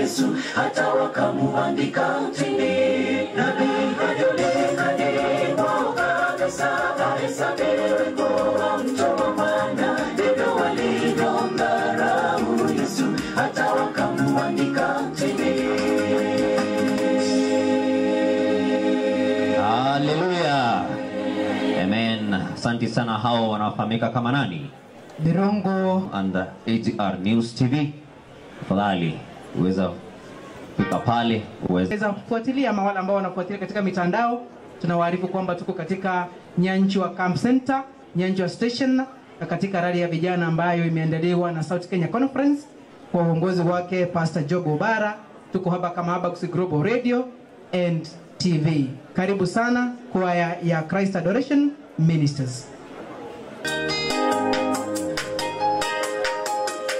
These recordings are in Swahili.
Yesu, hata wakamuandika mtini. Nabii hajulikani kwa kabisa, hahesabiwi kuwa mtu wa maana. Ndivyo walivyomdharau Yesu, hata wakamuandika mtini. Haleluya. Amen. Asante sana. Hao wanafahamika kama nani? Birongo and AGR News TV. Fadhali uweza fika pale, uweza kufuatilia mawala ambao wanafuatilia katika mitandao. Tunawaarifu kwamba tuko katika Nyanchwa Camp Center, Nyanchwa Station, na katika rally ya vijana ambayo imeandaliwa na South Kenya Conference kwa uongozi wake Pastor Job Obara. Tuko hapa kama Habakkuk Global Radio and TV. Karibu sana kwaya ya Christ Adoration Ministers.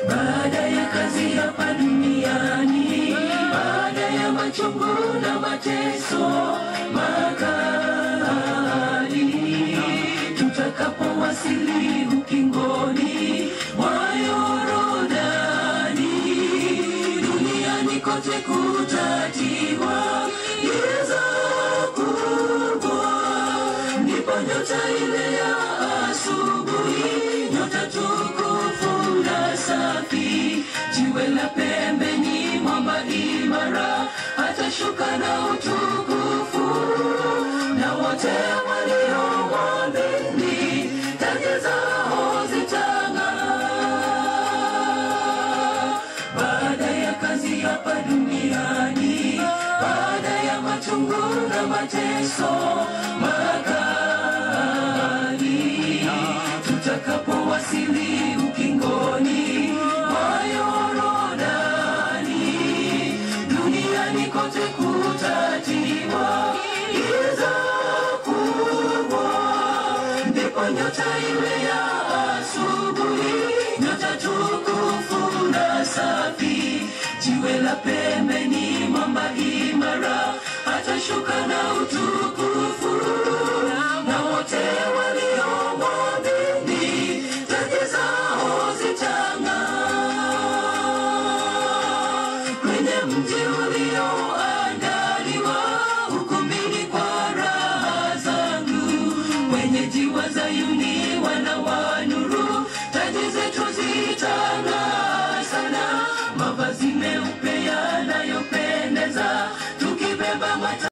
Baada ya kazi hapa duniani, baada ya machungu na mateso makali, tutakapowasili ukingoni mwa Yordani, duniani kote kutatiwa giza kubwa, ndipo nyota ile ya asubuhi, nyota tukufu na safi, jiwe la pembeni mwamba imara, atashuka na utukufu, na wote waliomwamini taji zao zitang'aa. Baada ya kazi hapa duniani, baada ya machungu na mateso makali, tutakapowasili ukingoni mwa Yordani, duniani kote kutatiwa giza kubwa, ndipo nyota ile ya asubuhi, nyota tukufu na safi, jiwe la pembeni mwamba imara, atashuka na utukufu, na wote waliomwamini taji zao zitang'aa. Kwenye mji ulioandaliwa ukumbini kwa raha zangu, wenyeji wa Zayuni